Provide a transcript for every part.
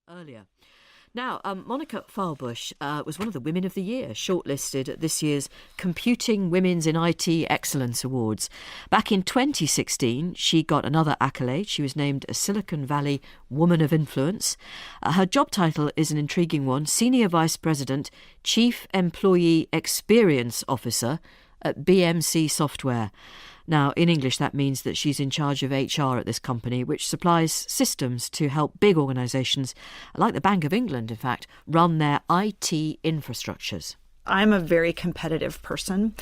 earlier. Now, Monika Fahlbusch was one of the Women of the Year, shortlisted at this year's Computing Women's in IT Excellence Awards. Back in 2016, she got another accolade. She was named a Silicon Valley Woman of Influence. Her job title is an intriguing one, Senior Vice President, Chief Employee Experience Officer at BMC Software. Now, in English, that means that she's in charge of HR at this company, which supplies systems to help big organisations, like the Bank of England, in fact, run their IT infrastructures. I'm a very competitive person.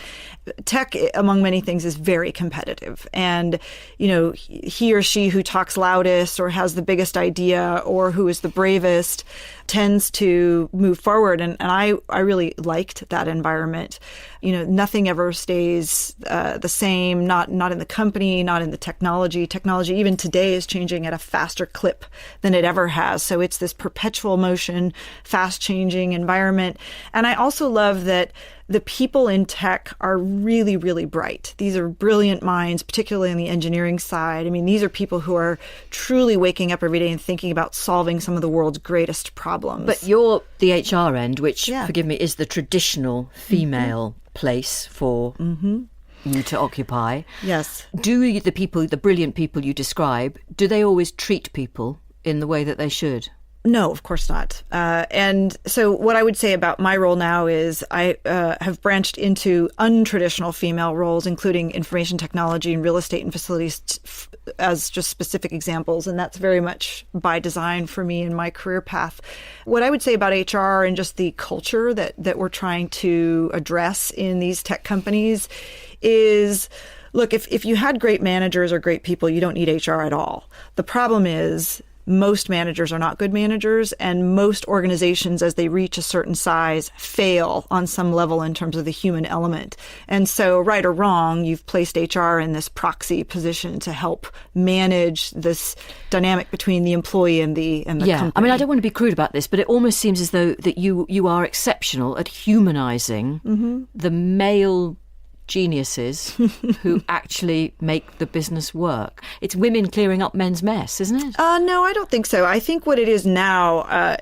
Tech, among many things, is very competitive. And, he or she who talks loudest or has the biggest idea or who is the bravest tends to move forward. And I really liked that environment. Nothing ever stays the same, not in the company, not in the technology. Technology, even today, is changing at a faster clip than it ever has. So it's this perpetual motion, fast-changing environment. And I also love that the people in tech are really, really bright. These are brilliant minds, particularly on the engineering side. I mean, these are people who are truly waking up every day and thinking about solving some of the world's greatest problems. But you're the HR end, which, forgive me, is the traditional female place for you to occupy. Yes. Do the brilliant people you describe, do they always treat people in the way that they should? No, of course not. And so what I would say about my role now is I have branched into untraditional female roles, including information technology and real estate and facilities as just specific examples. And that's very much by design for me in my career path. What I would say about HR and just the culture that we're trying to address in these tech companies is, look, if you had great managers or great people, you don't need HR at all. The problem is, most managers are not good managers, and most organizations, as they reach a certain size, fail on some level in terms of the human element. And so, right or wrong, you've placed HR in this proxy position to help manage this dynamic between the employee and the company. I mean, I don't want to be crude about this, but it almost seems as though that you are exceptional at humanizing the male geniuses who actually make the business work. It's women clearing up men's mess, isn't it? No, I don't think so. I think what it is now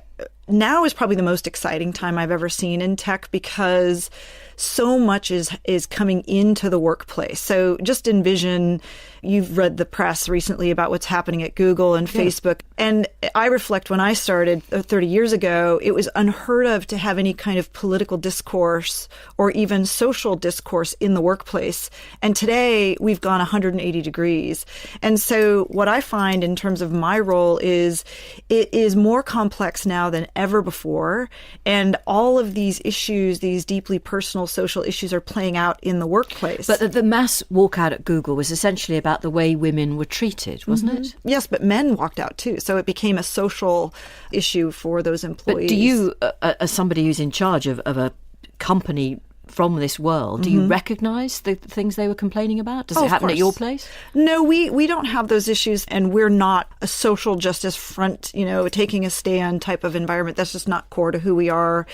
is probably the most exciting time I've ever seen in tech, because so much is coming into the workplace. So just envision, you've read the press recently about what's happening at Google and Facebook. And I reflect, when I started 30 years ago, it was unheard of to have any kind of political discourse or even social discourse in the workplace. And today we've gone 180 degrees. And so what I find in terms of my role is it is more complex now than ever before. And all of these issues, these deeply personal social issues, are playing out in the workplace. But the mass walkout at Google was essentially about the way women were treated, wasn't it? Yes, but men walked out too. So it became a social issue for those employees. But do you, as somebody who's in charge of a company from this world, do you recognise the things they were complaining about? Does it happen at your place? No, we don't have those issues, and we're not a social justice front, taking a stand type of environment. That's just not core to who we are.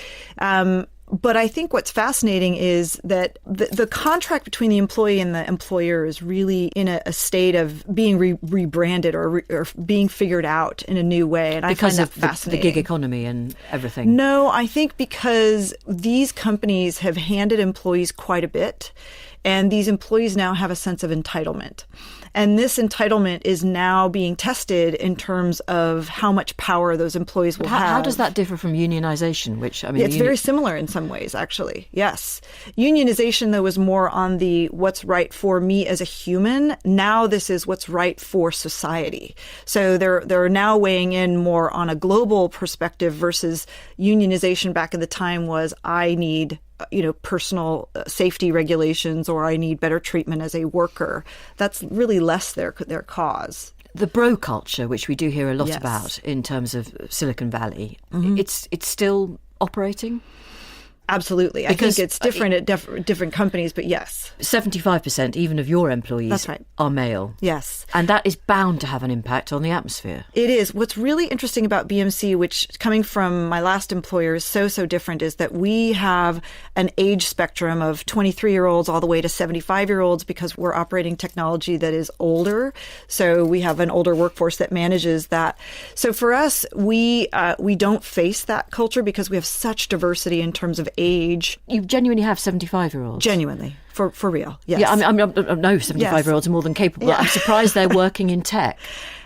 But I think what's fascinating is that the contract between the employee and the employer is really in a state of being rebranded or being figured out in a new way. And because I find that fascinating. The gig economy and everything. No, I think because these companies have handed employees quite a bit, and these employees now have a sense of entitlement. And this entitlement is now being tested in terms of how much power those employees will have. How does that differ from unionization? It's very similar in some ways, actually. Yes. Unionization, though, was more on the what's right for me as a human. Now this is what's right for society. So they're now weighing in more on a global perspective versus unionization back in the time was, I need personal safety regulations, or I need better treatment as a worker. That's really less their cause. The bro culture, which we do hear a lot about in terms of Silicon Valley, it's still operating? Absolutely. Because I think it's different at different companies, but yes. 75% even of your employees That's right. are male. Yes. And that is bound to have an impact on the atmosphere. It is. What's really interesting about BMC, which coming from my last employer is so different, is that we have an age spectrum of 23-year-olds all the way to 75-year-olds because we're operating technology that is older. So we have an older workforce that manages that. So for us, we don't face that culture because we have such diversity in terms of age. You genuinely have 75-year-olds? Genuinely. For real, yes. Yeah, I know 75-year-olds are more than capable. Yeah. I'm surprised they're working in tech.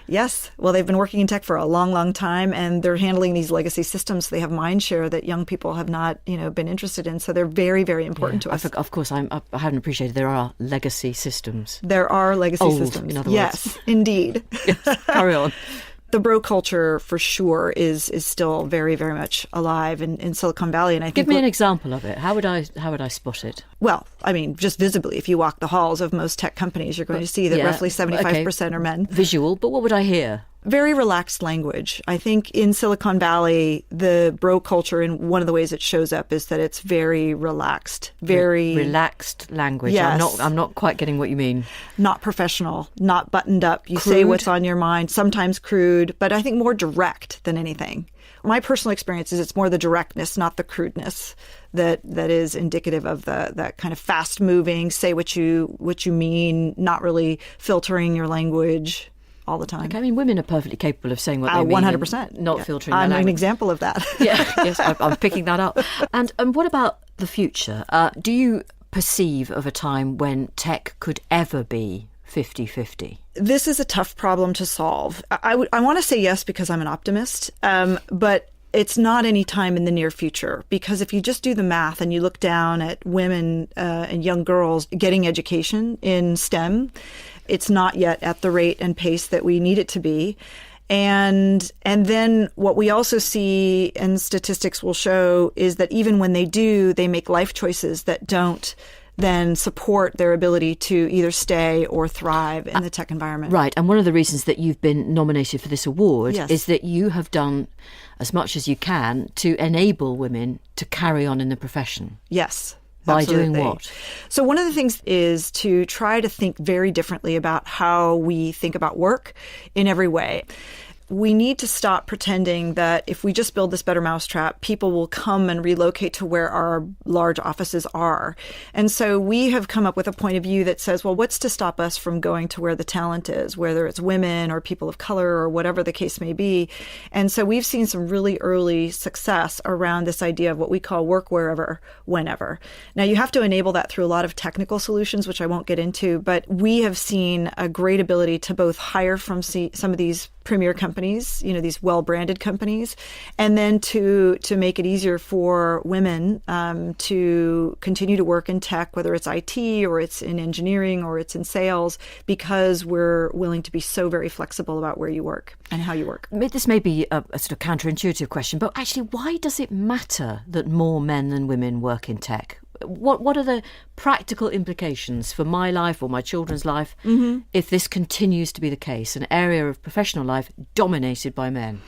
Yes. Well, they've been working in tech for a long time, and they're handling these legacy systems. They have mind share that young people have not, been interested in. So they're very important to us. Of course, I haven't appreciated there are legacy systems. There are legacy Old, systems. in other yes, words. indeed. Yes, carry on. The bro culture, for sure, is still very much alive in Silicon Valley. And I think Give me an example of it. How would I spot it? Well, I mean, just visibly, if you walk the halls of most tech companies, you're going to see that roughly 75% are men. Visual, but what would I hear? Very relaxed language. I think in Silicon Valley, the bro culture, and one of the ways it shows up is that it's very relaxed, very relaxed language. Yes. I'm not quite getting what you mean. Not professional, not buttoned up. You Crude? say what's on your mind, sometimes crude, but I think more direct than anything. My personal experience is it's more the directness, not the crudeness, that is indicative of that kind of fast moving, say what you mean, not really filtering your language all the time. Okay, I mean, women are perfectly capable of saying what they mean. 100%. Not filtering their I'm language. an example of that. Yes, I'm picking that up. And what about the future? Do you perceive of a time when tech could ever be 50-50? This is a tough problem to solve. I want to say yes because I'm an optimist, but it's not any time in the near future, because if you just do the math and you look down at women and young girls getting education in STEM, it's not yet at the rate and pace that we need it to be. And then what we also see, and statistics will show, is that even when they do, they make life choices that don't then support their ability to either stay or thrive in the tech environment. Right. And one of the reasons that you've been nominated for this award Yes. is that you have done as much as you can to enable women to carry on in the profession. Yes. By Absolutely. doing what? So one of the things is to try to think very differently about how we think about work in every way. We need to stop pretending that if we just build this better mousetrap, people will come and relocate to where our large offices are. And so we have come up with a point of view that says, well, what's to stop us from going to where the talent is, whether it's women or people of color or whatever the case may be. And so we've seen some really early success around this idea of what we call work wherever, whenever. Now, you have to enable that through a lot of technical solutions, which I won't get into, but we have seen a great ability to both hire from some of these premier companies, these well-branded companies, and then to make it easier for women to continue to work in tech, whether it's IT or it's in engineering or it's in sales, because we're willing to be so very flexible about where you work and how you work. This may be a sort of counterintuitive question, but actually, why does it matter that more men than women work in tech? What are the practical implications for my life or my children's life if this continues to be the case, an area of professional life dominated by men?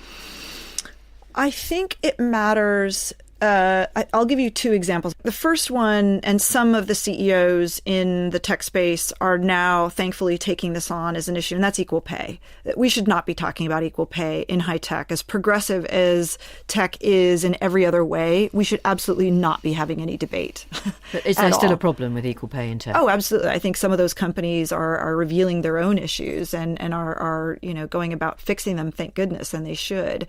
I think it matters. I'll give you two examples. The first one, and some of the CEOs in the tech space are now thankfully taking this on as an issue, and that's equal pay. We should not be talking about equal pay in high tech. As progressive as tech is in every other way, we should absolutely not be having any debate. But is there still a problem with equal pay in tech? Oh, absolutely. I think some of those companies are revealing their own issues and are going about fixing them, thank goodness, and they should.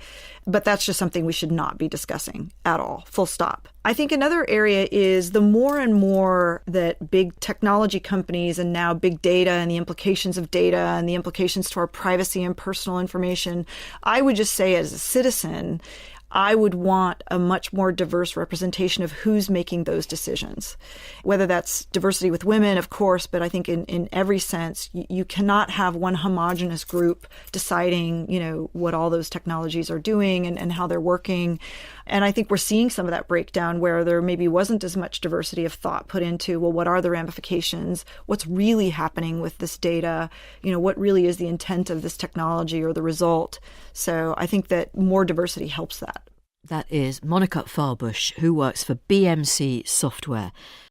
But that's just something we should not be discussing at all. Full stop. I think another area is the more and more that big technology companies and now big data and the implications of data and the implications to our privacy and personal information, I would just say as a citizen, I would want a much more diverse representation of who's making those decisions. Whether that's diversity with women, of course, but I think in every sense, you cannot have one homogenous group deciding, what all those technologies are doing and how they're working. And I think we're seeing some of that breakdown where there maybe wasn't as much diversity of thought put into, well, what are the ramifications? What's really happening with this data? What really is the intent of this technology or the result? So I think that more diversity helps that. That is Monika Fahlbusch, who works for BMC Software.